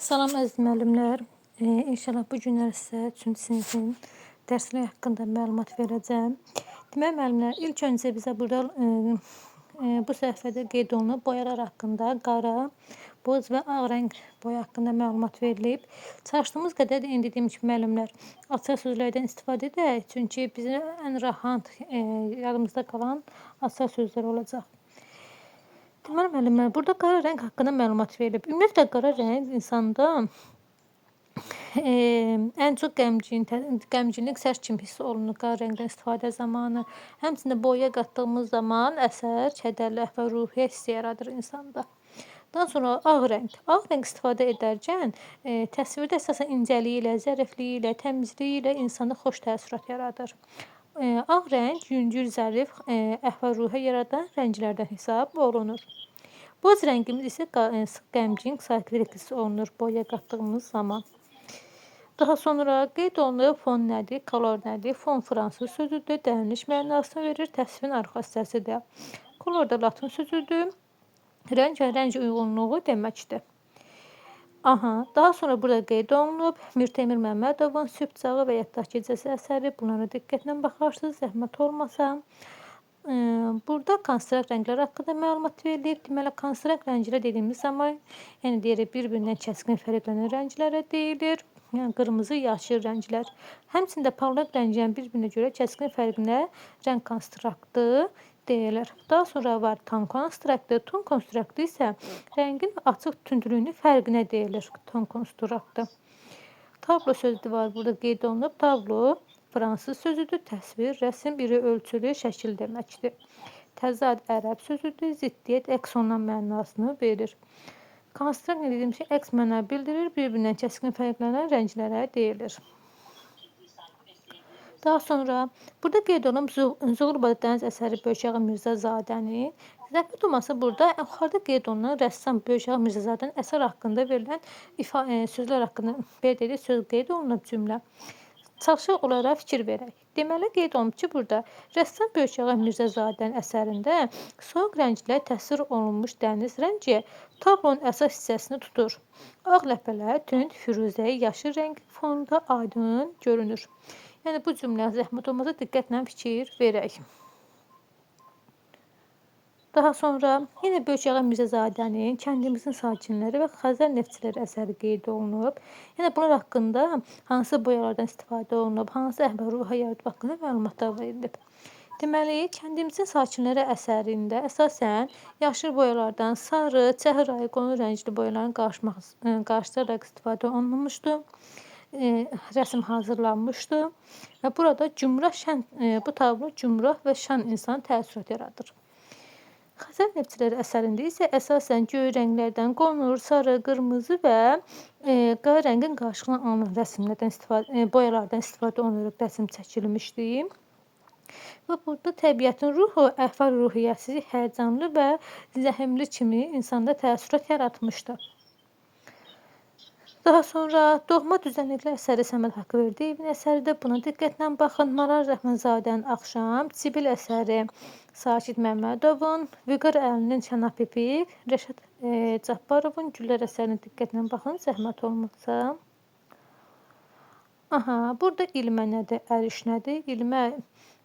Salam əziz müəllimlər. İnşallah bu günlər sizə 3-cü sinifin dərsləri haqqında məlumat verəcəm. Deməli müəllimlər, ilk öncə bizə burada bu səhifədə qeyd olunub boyalar haqqında qara, boz və ağ rəng boya haqqında məlumat verilib. Çalışdığımız qədər də indi dediyim kimi müəllimlər açıq sözlərdən istifadə edək, çünki bizə ən rahat yadımızda qalan açıq sözlər olacaq. Deməli müəllimlər, burada qara rəng haqqında məlumat verilib. Ümumiyyətlə qara rəng insanda ən çox qəmginlik, sərt kimi hiss olunur qara rəngdən istifadə zamanı. Həmçində boyaya qatdığımız zaman əsər, kədərli və ruhiyyə hissi yaradır insanda. Daha sonra ağ rəng. Ağ rəng istifadə edərkən təsvirdə əsasən incəliyi ilə, zərifliyi ilə, təmizliyi ilə insanda xoş təəssürat yaradır. Ağ rəng yüngül, zərif, əhval-ruhiyyə yaradan rənglərdən hesab olunur. Boz rəngimiz isə qəmgin, sakitlik hissi olunur boyaya qatdığımız zaman. Daha sonra qeyd olunub fon nədir, kolor nədir? Fon fransız sözüdür, dəriniş mənasını verir, təsvirin arxa hissəsidir. Kolor da latın sözüdür, rəng və rəng uyğunluğu deməkdir. Daha sonra burada qeyd olunub Mirtemir Məmmədovun Sübh Çağı və Yaddaş Gecəsi əsəri. Bunlara diqqətlə baxarsınız, zəhmət olmasa. Burada konstrakt rənglər haqqında məlumat verilib. Deməli, konstrakt rənglər dediyimiz zaman, yəni deyirik, bir-birindən kəskin fərqlənən rənglərə deyilir. Yəni, qırmızı, yaşıl rənglər. Həmçində parlaq rənglərin bir-birinə görə kəskin fərqinə rəng konstraktı deyilir. Daha sonra var ton konstraktı. Ton konstraktı isə rəngin açıq tündlüyünün fərqinə deyilir. Ton konstraktı. Tablo sözü var, burada qeyd olunub. Tablo fransız sözüdür, təsvir, rəsm, iri ölçülü şəkil deməkdir. Təzad ərəb sözüdür, ziddiyyət, əks olunan mənasını verir. Konstrakt dediyim şey əks məna bildirir, bir-birindən kəskin fərqlənən rənglərə deyilir. Daha sonra burada qeyd olunub Zuğurbadı Dəniz əsəri Böyükşağı Mirzəcadəni. Zəhmət olmasa burada yuxarıda qeyd olunan rəssam Böyükşağı Mirzəcadənin əsər haqqında verilən sözlər haqqında belə deyilir, söz qeyd olunub cümlə. Çalışıq olaraq fikir verək. Deməli, qeyd olunub ki, burada rəssam Böyükşağı Mirzəcadənin əsərində soyuq rənglər təsvir olunmuş dəniz rəngi tablonun əsas hissəsini tutur. Ağ ləpələr tünd, firuzəyi, yaşıl rəng fonunda aydın görünür. Yəni, bu cümlə zəhmət olmasa diqqətlə fikir verək. Daha sonra yenə Böyükşağı Mirzəcadənin Kəndimizin sakinləri və Xəzər neftçiləri əsəri qeyd olunub. Yəni, bunlar haqqında hansı boyalardan istifadə olunub, hansı əhval-ruhiyyə yaratıb haqqında məlumatlar verilib. Deməli, Kəndimizin sakinləri əsərində əsasən yaşıl boyalardan sarı, çəhrayı, qonur rəngli boyaların qarışdıraraq istifadə olunmuşdur. Rəsm hazırlanmışdır və burada bu tablo cümrah və şən insan təəssürat yaradır. Xəzər neftçiləri əsərində isə əsasən göy rənglərdən qonur, sarı, qırmızı və qara rəngin qarşılığını alınan rəsmlərdən boyalardan istifadə olunaraq rəsm çəkilmişdir. Və burada təbiətin ruhu, əhval-ruhiyyəsi həyəcanlı və zəhmli kimi insanda təəssürat yaratmışdır. Daha sonra Doğma Düzənliklər əsəri Səməd Haqverdiyevin əsəridir. Buna diqqətlə baxın. Maral Rəhmanzadənin Axşam, Sibil əsəri Sakit Məmmədovun, Vüqar Əlinin Çənab İpik, Rəşad Cabbarovun Güllər əsərinə diqqətlə baxın, zəhmət olmasa. Burada ilmə nədir, əriş nədir? İlmə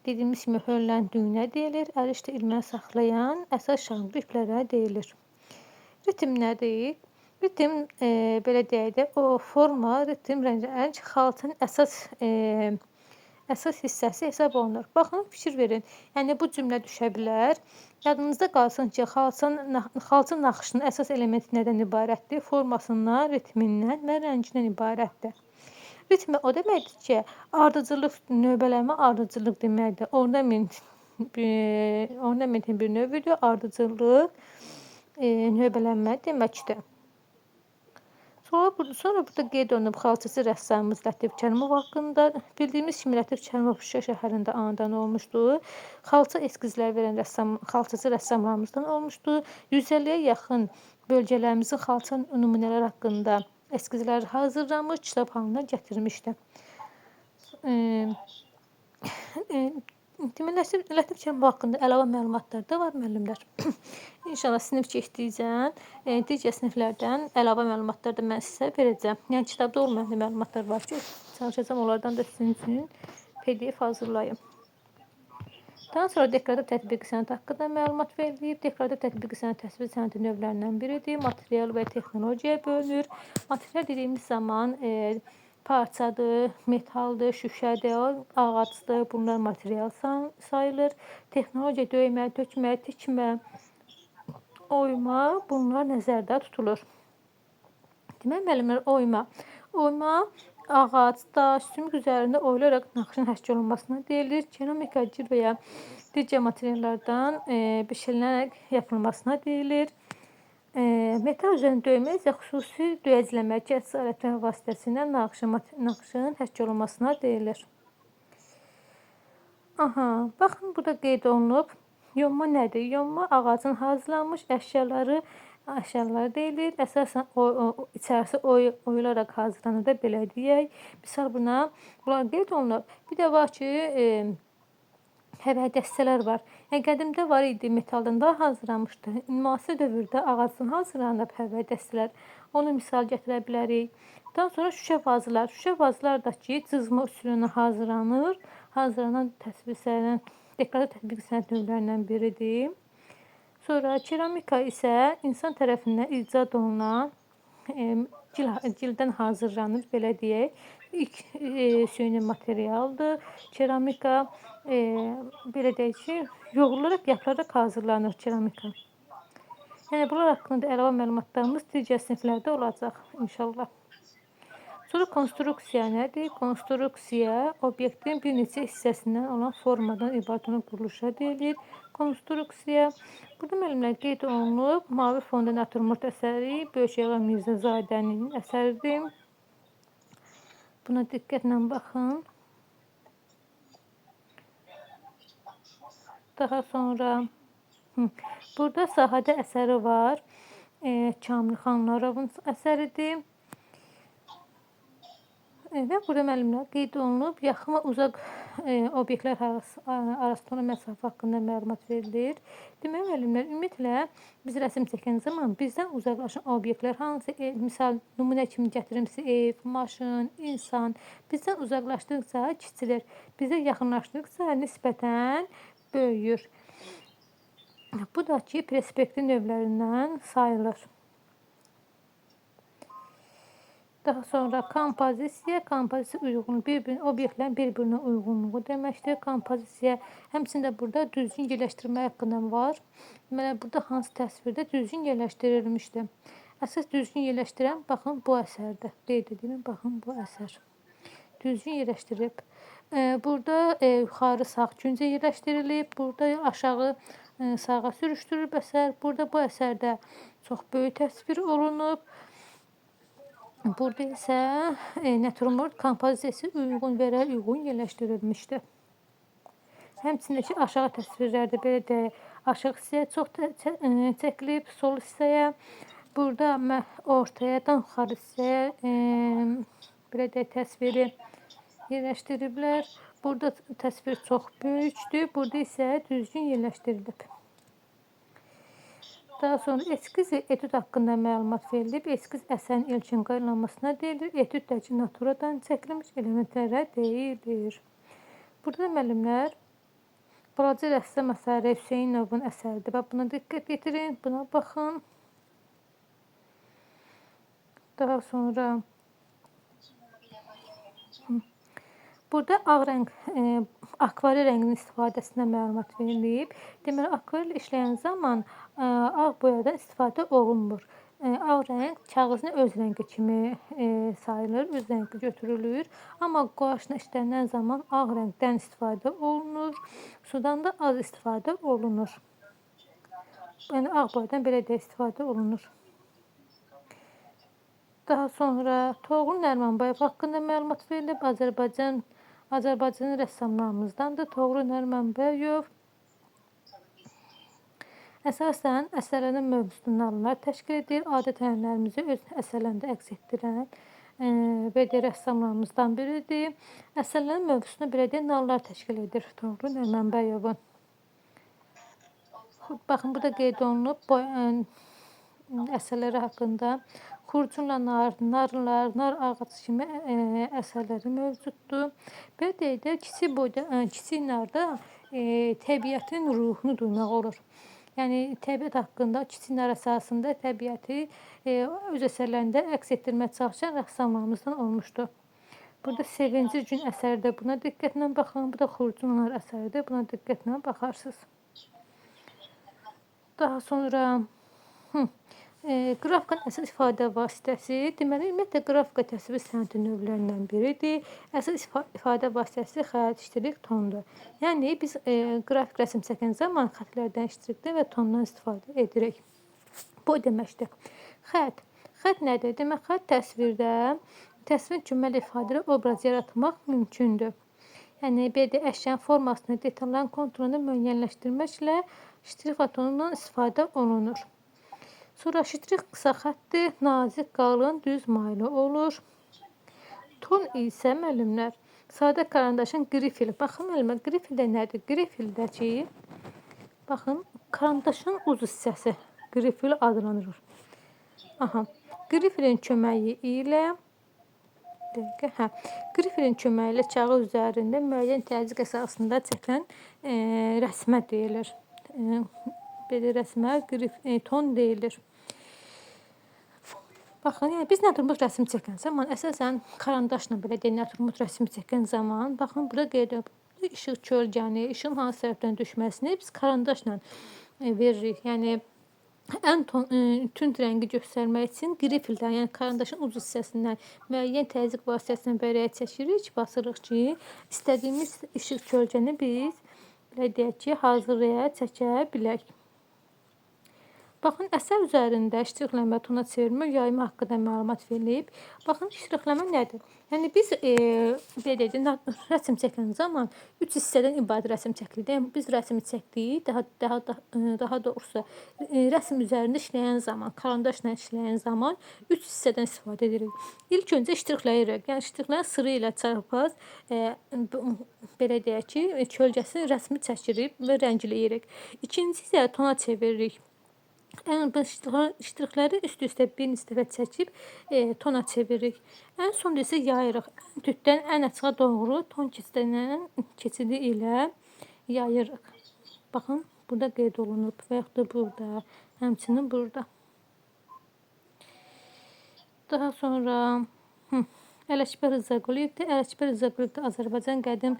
dediyimiz kimi hörlən düyünə deyilir. Əriş də ilməni saxlayan əsas şanlı iplərə deyilir. Ritm nədir? Ritm, belə deyək də, o forma, ritm, rəng xalçanın əsas hissəsi hesab olunur. Baxın, fikir verin. Yəni, bu cümlə düşə bilər. Yadınızda qalsın ki, xalça naxışının əsas elementi nədən ibarətdir? Formasından, ritmindən və rəngindən ibarətdir. Ritmi o deməkdir ki, ardıcıllıq, növbələnmə ardıcıllıq deməkdir. Ornamentin bir növüdür, ardıcıllıq, növbələnmə deməkdir. Sonra burada qeyd olunub xalçası rəssamımız Lətif Kərimov haqqında. Bildiyimiz kimi Lətif Kərimov Şuşa şəhərində anadan olmuşdur. Xalça eskizlər verən xalçası rəssamlarımızdan olmuşdur. 150-yə yaxın bölgələrimizin xalça nümunələri haqqında eskizlər hazırlamış, kitab halına gətirmişdir. Deməli, lətif çember haqqında əlavə məlumatlar da var müəllimlər. İnşallah sinif keçdikcə digər siniflərdən əlavə məlumatlar da mən sizə verəcəm. Yəni kitabda olmayan məlumatlar var ki, çalışacağam onlardan da sizin üçün PDF hazırlayım. Daha sonra deklarativ tətbiqi sənəd haqqında məlumat verilib. Deklarativ tətbiqi sənəd təsvir sənədi növlərindən biridir. Material və texnologiyaya bölünür. Material dediyimiz zaman parçadır, metaldır, şüşədir, ağacdır. Bunlar material sayılır. Texnologiya döymə, tökmə, tikmə, oyma bunlar nəzərdə tutulur. Demək müəllimlər oyma ağac, daş, sümük üzərində oyilaraq naxışın həşk olunmasına deyilir. Keramika, cır və ya digər materiallardan bişirilərək yapılmasına deyilir. Metal üzərində döymək isə xüsusi döyəcləmə, cəsd alətləri vasitəsilə naxışın həşk olunmasına deyilir. Baxın, burada qeyd olunub. Yonma nədir? Yonma ağacın hazırlanmış əşyaları deyilir. Əsasən içərisi oyularaq hazırlanır da belə deyək. Misal bunlar qeyd olunub. Bir də var ki, həvəy dəstələr var. Yəni qədimdə var idi, metaldan da hazırlanmışdı. Müasir dövrdə ağacdan hazırlanıb həvəy dəstələr. Onu misal gətirə bilərik. Daha sonra şüşə vazılar da ki, cızma üsuluna hazırlanır. Hazırlanan deklarativ tətbiq sənəd növlərindən biridir. Sonra keramika isə insan tərəfindən icad olunan cildən hazırlanır, belə deyək. İlk süni materialdır. Keramika belə deyək ki, yoğrularaq, yapılaraq hazırlanır keramika. Yəni bunlar haqqında əlavə məlumatlarımız digər siniflərdə olacaq inşallah. Sonra konstruksiya nədir? Konstruksiya obyektin bir neçə hissəsindən olan formadan ibarət olan quruluşa deyilir. Konstruksiya. Burada müəllimlər qeyd olunub. Mavi fonda naturmort əsəri Böyükəğa Mirzəcadənin əsəridir. Buna diqqətlə baxın. Daha sonra burada sahədə əsəri var. Kamil Xanlarovun əsəridir. Və burada müəllimlər qeyd olunub, yaxın və uzaq obyektlər arasında məsafə haqqında məlumat verilir. Demək müəllimlər, ümumiyyətlə biz rəsm çəkən zaman bizdən uzaqlaşan obyektlər hansı, misal nümunə kimi gətirimsi ev, maşın, insan, bizdən uzaqlaşdıqca kiçilir, bizə yaxınlaşdıqca nisbətən böyüyür. Bu da ki, perspektiv növlərindən sayılır. Daha sonra kompozisiya uyğun, obyektlərin bir-birinə uyğunluğu deməkdir. Kompozisiya, həmçində burada düzgün yerləşdirmə haqqında var. Deməli, burada hansı təsvirdə düzgün yerləşdirilmişdir. Əsas düzgün yerləşdirən, baxın, bu əsərdir. Qeyd edirəm, baxın, bu əsər. Düzgün yerləşdirib. Burada yuxarı sağ küncə yerləşdirilib. Burada aşağı sağa sürüşdürülüb əsər. Burada bu əsərdə çox böyük təsvir olunub. Burada isə naturmort kompozisiyası uyğun yerləşdirilmişdir. Həmçində ki, aşağı təsvirlərdə belə deyək, aşağı hissəyə çox çəkilib, sol hissəyə, burada ortayadan yuxarı hissəyə belə deyək, təsviri yerləşdiriblər. Burada təsvir çox böyükdür, burada isə düzgün yerləşdirilib. Daha sonra eskiz və etüd haqqında məlumat verilib. Eskiz əsərin ilkin qaylanmasına deyilir. Etüd də ki, naturadan çəkilmiş elementlərə deyilir. Burada müəllimlər, balaca rəssam əsəri Hüseynovun əsəridir. Buna diqqət yetirin, buna baxın. Daha sonra burada ağ rəng, akvarel rənginin istifadəsinə məlumat verilib. Deməli, akvarel işləyən zaman ağ boyadan istifadə olunmur. Ağ rəng kağızın öz rəngi kimi sayılır, öz rəngi götürülür. Amma quaşla işlənən zaman ağ rəngdən istifadə olunur, sudan da az istifadə olunur. Yəni, ağ boyadan belə də istifadə olunur. Daha sonra Toğrul Nərimanbayev haqqında məlumat verilib. Azərbaycanın rəssamlarımızdandır Toğrul Nərimanbayev. Əsasən əsərlərin mövzusunu təşkil edir. Adət-ənənələrimizi öz əsərlərində əks etdirən BD rəssamlarımızdan biridir. Əsərlərin mövzusunu belə deyək, nağıllar təşkil edir Toğrul Nərimanbəyovun. Baxın, burada qeyd olunub əsərləri haqqında. Xurcunla narlar, nar ağacı kimi əsərləri mövcuddur. Belə deyək də, kiçik narda təbiətin ruhunu duymaq olur. Yəni təbiət haqqında kiçik nar əsasında təbiəti öz əsərlərində əks etdirməyə çalışan rəssamlarımızdan olmuşdur. Burada Sevinci gün əsərdə buna diqqətlə baxın. Bu da Xurcunlar əsəridir. Buna diqqətlə baxarsınız. Daha sonra qrafikanın əsas ifadə vasitəsi, deməli, ümumiyyətlə qrafika təsvir sənəti növlərindən biridir. Əsas ifadə vasitəsi xətt, iştirik, tondur. Yəni biz qrafik rəsm çəkən zaman xətlərdən, iştirikdən və tondan istifadə edirik. Bu deməkdir. Xətt. Xətt nədir? Demək, xətt təsvirdə təsvir cümləli ifadə obraz yaratmaq mümkündür. Yəni belə əşyanın formasını, detalların konturunu müəyyənləşdirməklə ştrix və tonundan istifadə olunur. Sonra ştrix qısa xəttdir, nazik, qalın, düz maylı olur. Ton isə müəllimlər sadə karandaşın grifil. Baxın müəllimlər, grifil də nədir? Grifildəki, baxın, karandaşın uc hissəsi grifil adlanır. Grifilin köməyi ilə qrifilin köməyi ilə kağız üzərində müəyyən təzyiq əsasında çəkilən rəsmə deyilir. Belə rəsmə ton deyilir. Baxın, yəni biz naturmort rəsm çəkən zaman, əsasən karandaşla belə deyək, naturmort rəsm çəkən zaman, baxın, burada qeyd edib, işıq kölgəni, işığın hansı tərəfdən düşməsini biz karandaşla veririk. Yəni ən tünd rəngi göstərmək üçün qrifildən, yəni karandaşın uc hissəsindən müəyyən təzyiq vasitəsindən bərəyə çəkirik, basırıq ki, istədiyimiz işıq kölgəni biz belə deyək ki, hazırlaya çəkə bilək. Baxın, əsər üzərində ştrixləmə, tona çevirmə, yayma haqqında məlumat verilib. Baxın, ştrixləmə nədir? Yəni biz rəsm çəkən zaman 3 hissədən ibarət rəsm çəkilir. Yəni biz rəsmi çəkdik, daha doğrusu rəsm üzərində işləyən zaman, karandaşla işləyən zaman 3 hissədən istifadə edirik. İlk öncə ştrixləyirik. Yəni ştrixlərin sıra ilə çarpaz belə deyək ki, kölgəsini rəsmi çəkirik və rəngləyirik. İkincisi isə tona çeviririk. Ştrixləri üst-üstə bir neçə dəfə çəkib tona çeviririk. Ən sonda isə yayırıq. Tütdən ən açığa doğru ton keçidi ilə yayırıq. Baxın, burada qeyd olunub və yaxud da burada, həmçinin burada. Daha sonra Ələkbər Rızaquliyevdir. Ələkbər Rızaquliyев də Azərbaycan qədim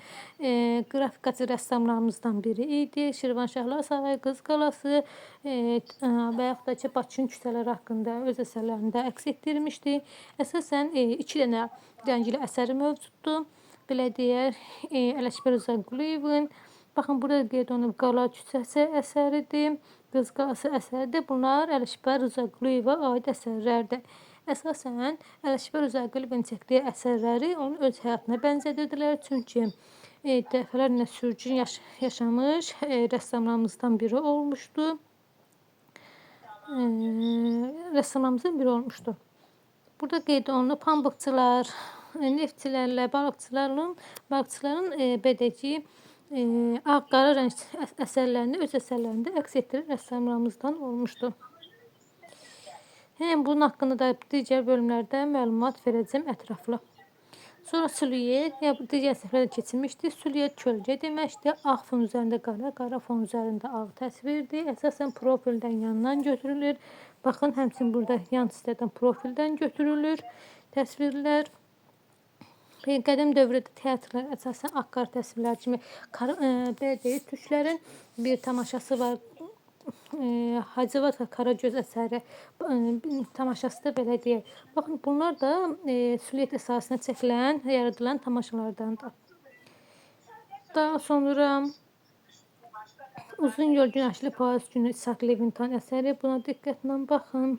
qrafikacı rəssamlarımızdan biri idi. Şirvanşahlar sarayı, Qız qalası və yaxud da ki, Bakının küçələri haqqında öz əsərlərində əks etdirmişdi. Əsasən 2 dənə rəngli əsəri mövcuddur. Belə deyək, Ələkbər Rızaquliyevin. Baxın, burada qeyd olunub Qala küçəsi əsəridir, Qız qalası əsəridir. Bunlar Ələkbər Rızaquliyevə aid əsərlərdir. Əsasən, Ələkbər Rızaquliyevin çəkdiyi əsərləri onun öz həyatına bənzədirdilər. Çünki dəfələrlə sürgün yaşamış rəssamlarımızdan biri olmuşdu. Burada qeyd olunub pambıqçılar, neftçilərlə, balıqçıların bədəki ağ-qara rəng əsərlərini öz əsərlərində əks etdirən rəssamlarımızdan olmuşdu. Bunun haqqında da digər bölümlərdə məlumat verəcəm ətraflı. Sonra silüet, digər səfərdə keçilmişdir. Silüet kölgə deməkdir. Ağ fon üzərində qara, qara fon üzərində ağ təsvirdir. Əsasən profildən yandan götürülür. Baxın, həmçinin burada yan hissədən profildən götürülür təsvirlər. Qədim dövrdə teatrlar əsasən ağ-qara təsvirlər kimi belə deyək, türklərin bir tamaşası var. Hacivat Karagöz əsəri tamaşası da belə deyək. Baxın, bunlar da silüet əsasına çəkilən, yaradılan tamaşalardandır. Daha sonra Uzun yol günəşli Paris günü İshak Levinton əsəri. Buna diqqətlə baxın.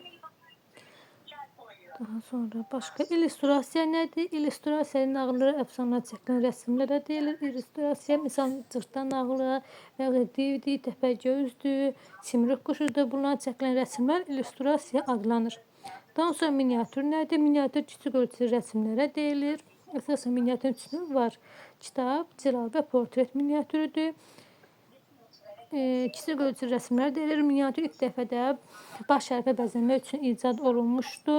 Daha sonra başqa illüstrasiya nədir? İllüstrasiya nağıllara, əfsanələrə çəkilən rəsmlərə deyilir. İllüstrasiya misal cırtdan nağılı və DVD, Təpəgözdür, Simrək quşudur. Bunlara çəkilən rəsmlər illüstrasiya adlanır. Daha sonra miniatür nədir? Miniatür kiçik ölçülü rəsmlərə deyilir. Əsasən miniatür üçünü var. Kitab, cilal və portret miniatürüdür. Kiçik ölçülü rəsmlər deyilir. Miniatür ilk dəfədə baş hərfə bəzənmək üçün icad olunmuşdu.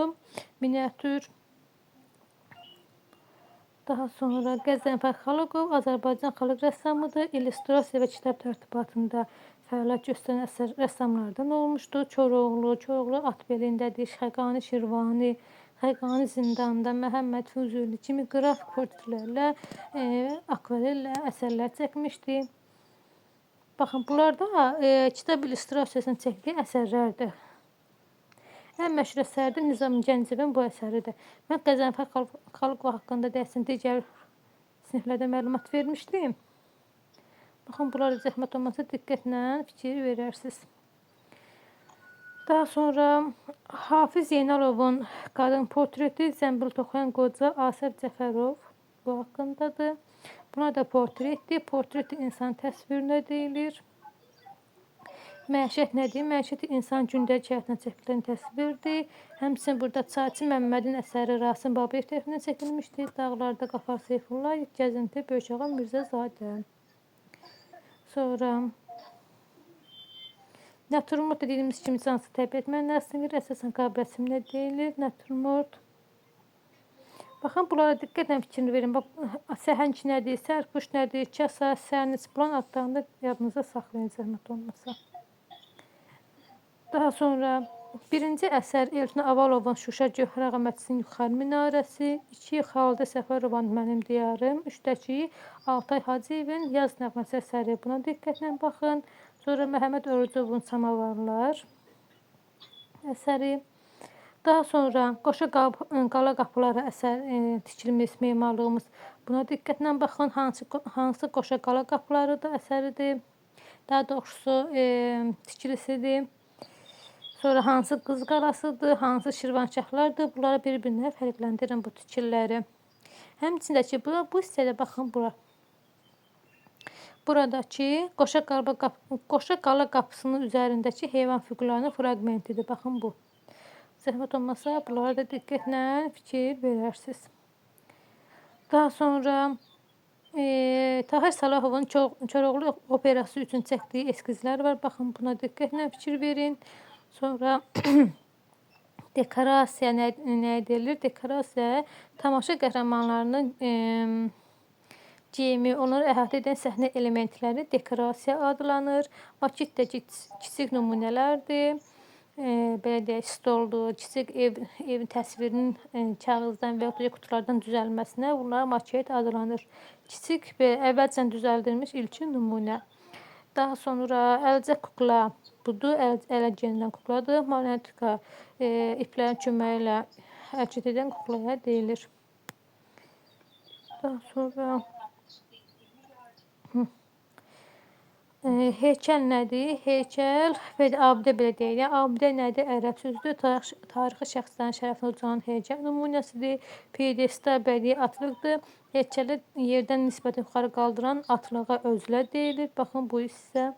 Miniatür. Daha sonra Qəzənfər Xalıqov Azərbaycan xalq rəssamıdır. İllüstrasiya və kitab tərtibatında fəaliyyət göstərən əsər rəssamlardan olmuşdur. Koroğlu at belindədir. Xəqani Şirvani, Xəqani Zindanda, Məhəmməd Füzuli kimi qrafik portretlərlə, akvarellə əsərlər çəkmişdi. Baxın, bunlar da kitab illüstrasiyasını çəkdiyi əsərlərdir. Ən məşhur əsərdir Nizami Gəncəvin bu əsəridir. Mən Qəzənfər Xalıqov haqqında deyəsən digər siniflərdə məlumat vermişdim. Baxın, bunları zəhmət olmasa diqqətlə fikir verərsiniz. Daha sonra Hafiz Zeynalovun qadın portreti, Zəmbil toxuyan qoca Asəf Cəfərov bu haqqındadır. Buna da portretdir. Portret insan təsvirinə deyilir. Məişət nədir? Məişət insan gündəlik həyatına çəkilən təsvirdir. Həmçinin burada Çayçı Məmmədin əsəri Rasim Babayev tərəfindən çəkilmişdir. Dağlarda Qafar Seyfullah, Gəzinti Böyükağa Mirzəzadə. Sonra Naturmort dediyimiz kimi cansız təbiət mənasını əsasən qab rəsminə deyilir. Naturmort. Baxın, bunlara diqqətlə fikrini verin. Bax, səhənk nədir, sərpuş nədir, kəsa, sərnic, plan adlarında yadınıza saxlayın zəhmət olmasa. Daha sonra birinci əsər Elçin Avalovun Şuşa Gövhər Ağa Məscidinin Yuxarı Minarəsi, 2 Xalidə Səfərovanın Mənim Diyarım, 3-dəki Altay Hacıyevin Yaz nəğməsi əsəri. Buna diqqətlə baxın. Sonra Məhəmməd Orucovun Samavarlar əsəri. Daha sonra Qoşa Qala Qapıları əsər tikilmiş memarlığımız. Buna diqqətlə baxın. Hansı Qoşa Qala Qapıları da əsəridir. Daha doğrusu tikilisidir. Sonra hansı Qız Qalasıdır, hansı Şirvanşahlardır. Bunları bir-birinə fərqləndirin bu tikilləri. Həmçində ki, bu hissədə baxın bura. Buradakı Qoşa Qala Qapısının üzərindəki heyvan figurlarının fraqmentidir. Baxın bu. Zəhmət olmasa bunlara da diqqətlə fikir verərsiniz. Daha sonra Tahir Salahovun Koroğlu operası üçün çəkdiyi eskizlər var. Baxın, buna diqqətlə fikir verin. Sonra dekorasiya nə edilir? Dekorasiya tamaşa qəhrəmanlarının geyimi, onları əhatə edən səhnə elementləri dekorasiya adlanır. Maketdəki kiçik nümunələrdir. Belə deyək, stoldur, kiçik ev təsvirinin kağızdan və ya qutulardan düzəlməsinə bunlar maket adlanır. Kiçik və əvvəlcən düzəldilmiş ilkin nümunə. Daha sonra əlcək kukla budur, ələ gəlinən kukladır. Marionetka iplərin köməyi ilə hərəkət edən kuklaya deyilir. Daha sonra heykəl nədir? Heykəl və abidə belə deyilir. Abidə nədir? Ərəb sözdür. Tarixi şəxslərin şərəfinə ucalan heykəl nümunəsidir. Piedestal bədii atlıqdır. Heykəli yerdən nisbətən yuxarı qaldıran atlığa özlə deyilir. Baxın bu hissə.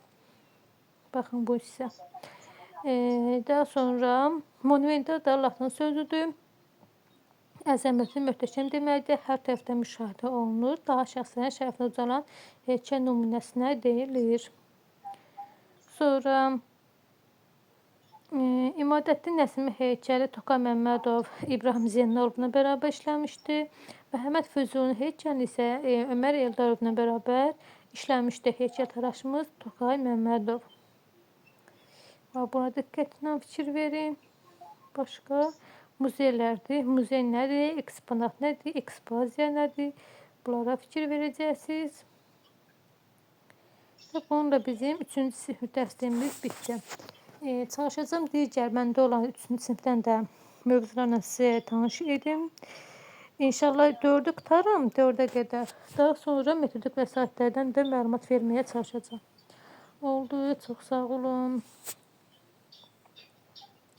Baxın bu hissə. Daha sonra monumental da latın sözüdür. Əzəmətli, möhtəşəm deməkdir. Hər tərəfdən müşahidə olunur. Daha şəxslərin şərəfinə ucalan heykəl nümunəsinə deyilir. Sonra İmadəddin Nəsimi heykəli Toxan Məmmədov, İbrahim Zeynəlovla bərabər işləmişdi. Məhəmməd Füzulinin heykəli isə Ömər Eldarovla bərabər işləmişdi. Heykəl taraşımız Toxan Məmmədov. Buna diqqətlə fikir verin. Başqa muzeylərdir. Muzey nədir? Eksponat nədir? Ekspoziya nədir? Bunlara fikir verəcəksiniz. Və bununla bizim 3-cü sinif dərsimiz bitdi. Çalışacağım digər məndə olan 3-cü sinifdən də mövzularla sizə tanış edim. İnşallah 4-ü qutaram, 4-ə qədər. Daha sonra metodik vəsaitlərdən də məlumat verməyə çalışacağım. Oldu, çox sağ olun.